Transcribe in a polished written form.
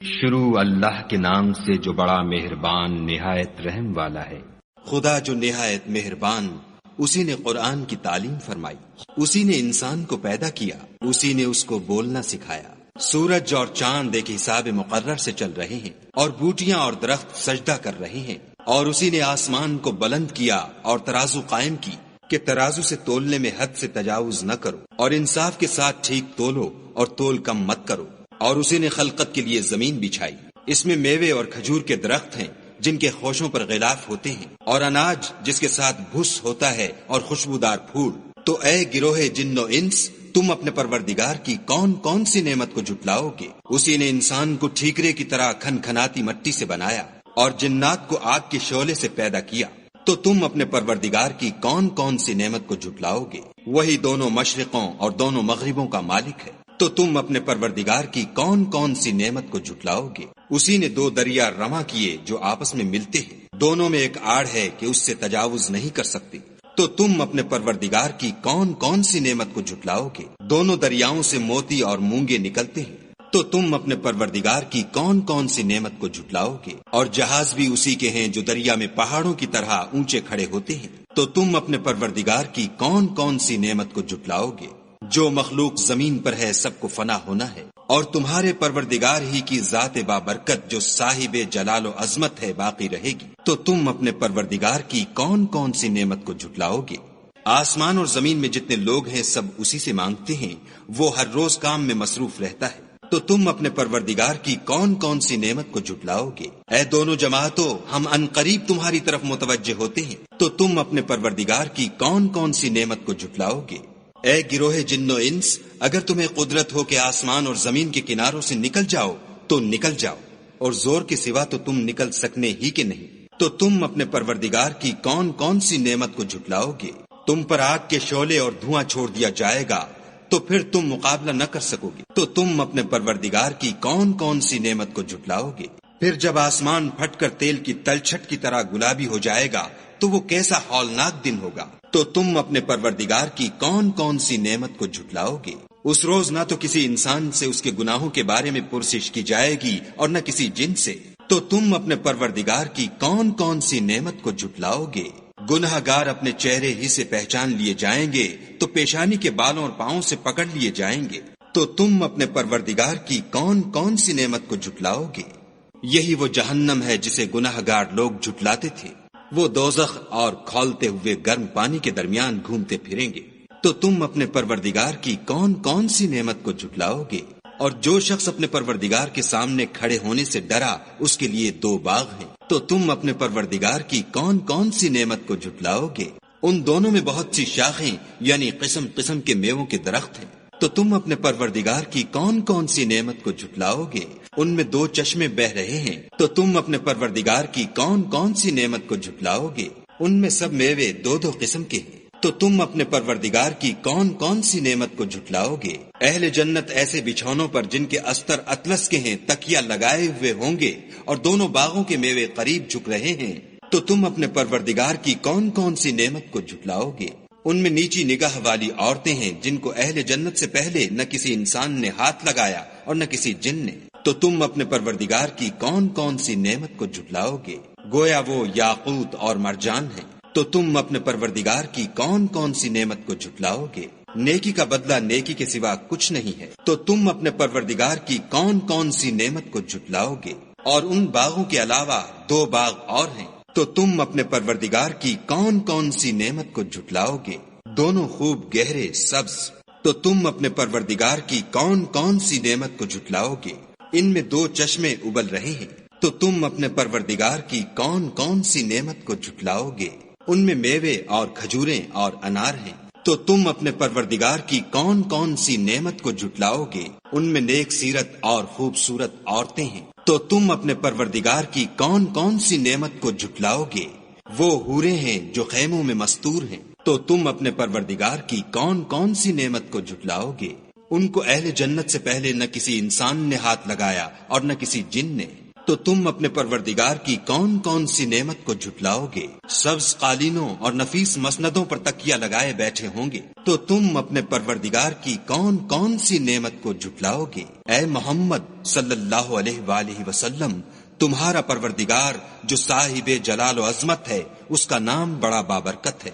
شروع اللہ کے نام سے جو بڑا مہربان نہایت رحم والا ہے۔ خدا جو نہایت مہربان، اسی نے قرآن کی تعلیم فرمائی، اسی نے انسان کو پیدا کیا، اسی نے اس کو بولنا سکھایا۔ سورج اور چاند ایک حساب مقرر سے چل رہے ہیں اور بوٹیاں اور درخت سجدہ کر رہے ہیں، اور اسی نے آسمان کو بلند کیا اور ترازو قائم کی کہ ترازو سے تولنے میں حد سے تجاوز نہ کرو، اور انصاف کے ساتھ ٹھیک تولو اور تول کم مت کرو۔ اور اسی نے خلقت کے لیے زمین بچھائی، اس میں میوے اور کھجور کے درخت ہیں جن کے خوشوں پر غلاف ہوتے ہیں، اور اناج جس کے ساتھ بھس ہوتا ہے اور خوشبودار پھول۔ تو اے گروہ جن و انس، تم اپنے پروردگار کی کون کون سی نعمت کو جھٹلاؤ گے؟ اسی نے انسان کو ٹھیکرے کی طرح کھن کھناتی مٹی سے بنایا اور جنات کو آگ کے شعلے سے پیدا کیا۔ تو تم اپنے پروردگار کی کون کون سی نعمت کو جھٹلاؤ گے؟ وہی دونوں مشرقوں اور دونوں مغربوں کا مالک ہے۔ تو تم اپنے پروردگار کی کون کون سی نعمت کو جھٹلاؤ گے؟ اسی نے دو دریا رواں کیے جو آپس میں ملتے ہیں، دونوں میں ایک آڑ ہے کہ اس سے تجاوز نہیں کر سکتے۔ تو تم اپنے پروردگار کی کون کون سی نعمت کو جھٹلاؤ گے؟ دونوں دریاؤں سے موتی اور مونگے نکلتے ہیں۔ تو تم اپنے پروردگار کی کون کون سی نعمت کو جھٹلاؤ گے؟ اور جہاز بھی اسی کے ہیں جو دریا میں پہاڑوں کی طرح اونچے کھڑے ہوتے ہیں۔ تو تم اپنے پروردگار کی کون کون سی نعمت کو جھٹلاؤ گے؟ جو مخلوق زمین پر ہے سب کو فنا ہونا ہے، اور تمہارے پروردگار ہی کی ذات بابرکت جو صاحب جلال و عظمت ہے باقی رہے گی۔ تو تم اپنے پروردگار کی کون کون سی نعمت کو جھٹلاؤ گے؟ آسمان اور زمین میں جتنے لوگ ہیں سب اسی سے مانگتے ہیں، وہ ہر روز کام میں مصروف رہتا ہے۔ تو تم اپنے پروردگار کی کون کون سی نعمت کو جھٹلاؤ گے؟ اے دونوں جماعتوں، ہم عنقریب تمہاری طرف متوجہ ہوتے ہیں۔ تو تم اپنے پروردگار کی کون کون سی نعمت کو جھٹلاؤ گے؟ اے گروہ جن و انس، اگر تمہیں قدرت ہو کہ آسمان اور زمین کے کناروں سے نکل جاؤ تو نکل جاؤ، اور زور کے سوا تو تم نکل سکنے ہی کے نہیں۔ تو تم اپنے پروردگار کی کون کون سی نعمت کو جھٹلاؤ گے؟ تم پر آگ کے شعلے اور دھواں چھوڑ دیا جائے گا تو پھر تم مقابلہ نہ کر سکو گے۔ تو تم اپنے پروردگار کی کون کون سی نعمت کو جھٹلاؤ گے؟ پھر جب آسمان پھٹ کر تیل کی تلچھٹ کی طرح گلابی ہو جائے گا تو وہ کیسا ہولناک دن ہوگا۔ تو تم اپنے پروردگار کی کون کون سی نعمت کو جھٹلاؤ گے؟ اس روز نہ تو کسی انسان سے اس کے گناہوں کے بارے میں پرسش کی جائے گی اور نہ کسی جن سے۔ تو تم اپنے پروردگار کی کون کون سی نعمت کو جھٹلاؤ گے؟ گناہ گار اپنے چہرے ہی سے پہچان لیے جائیں گے تو پیشانی کے بالوں اور پاؤں سے پکڑ لیے جائیں گے۔ تو تم اپنے پروردگار کی کون کون سی نعمت کو جھٹلاؤ گے؟ یہی وہ جہنم ہے جسے گناہ گار لوگ جھٹلاتے تھے، وہ دوزخ اور کھولتے ہوئے گرم پانی کے درمیان گھومتے پھریں گے۔ تو تم اپنے پروردگار کی کون کون سی نعمت کو جھٹلاؤ گے؟ اور جو شخص اپنے پروردگار کے سامنے کھڑے ہونے سے ڈرا اس کے لیے دو باغ ہیں۔ تو تم اپنے پروردگار کی کون کون سی نعمت کو جھٹلاؤ گے؟ ان دونوں میں بہت سی شاخیں یعنی قسم قسم کے میووں کے درخت ہیں۔ تو تم اپنے پروردگار کی کون کون سی نعمت کو جھٹلاؤ گے؟ ان میں دو چشمے بہ رہے ہیں۔ تو تم اپنے پروردگار کی کون کون سی نعمت کو جھٹلاؤ گے؟ ان میں سب میوے دو دو قسم کے ہیں۔ تو تم اپنے پروردگار کی کون کون سی نعمت کو جھٹلاؤ گے؟ اہل جنت ایسے بچھونوں پر جن کے استر اطلس کے ہیں تکیا لگائے ہوئے ہوں گے، اور دونوں باغوں کے میوے قریب جھک رہے ہیں۔ تو تم اپنے پروردگار کی کون کون سی نعمت کو جھٹلاؤ گے؟ ان میں نیچی نگاہ والی عورتیں ہیں جن کو اہل جنت سے پہلے نہ کسی انسان نے ہاتھ لگایا اور نہ کسی جن نے۔ تو تم اپنے پروردگار کی کون کون سی نعمت کو جھٹلاؤ گے؟ گویا وہ یاقوت اور مرجان ہیں۔ تو تم اپنے پروردگار کی کون کون سی نعمت کو جھٹلاؤ گے؟ نیکی کا بدلہ نیکی کے سوا کچھ نہیں ہے۔ تو تم اپنے پروردگار کی کون کون سی نعمت کو جھٹلاؤ گے؟ اور ان باغوں کے علاوہ دو باغ اور ہیں۔ تو تم اپنے پروردگار کی کون کون سی نعمت کو جھٹلاؤ گے؟ دونوں خوب گہرے سبز۔ تو تم اپنے پروردگار کی کون کون سی نعمت کو جھٹلاؤ گے؟ ان میں دو چشمے ابل رہے ہیں۔ تو تم اپنے پروردگار کی کون کون سی نعمت کو جھٹلاؤ گے؟ ان میں میوے اور کھجوریں اور انار ہیں۔ تو تم اپنے پروردگار کی کون کون سی نعمت کو جھٹلاؤ گے؟ ان میں نیک سیرت اور خوبصورت عورتیں ہیں۔ تو تم اپنے پروردگار کی کون کون سی نعمت کو جھٹلاؤ گے؟ وہ حوریں ہیں جو خیموں میں مستور ہیں۔ تو تم اپنے پروردگار کی کون کون سی نعمت کو جھٹلاؤ گے؟ ان کو اہل جنت سے پہلے نہ کسی انسان نے ہاتھ لگایا اور نہ کسی جن نے۔ تو تم اپنے پروردگار کی کون کون سی نعمت کو جھٹلاؤ گے؟ سبز قالینوں اور نفیس مسندوں پر تکیہ لگائے بیٹھے ہوں گے، تو تم اپنے پروردگار کی کون کون سی نعمت کو جھٹلاؤ گے؟ اے محمد صلی اللہ علیہ وآلہ وسلم، تمہارا پروردگار جو صاحب جلال و عظمت ہے، اس کا نام بڑا بابرکت ہے۔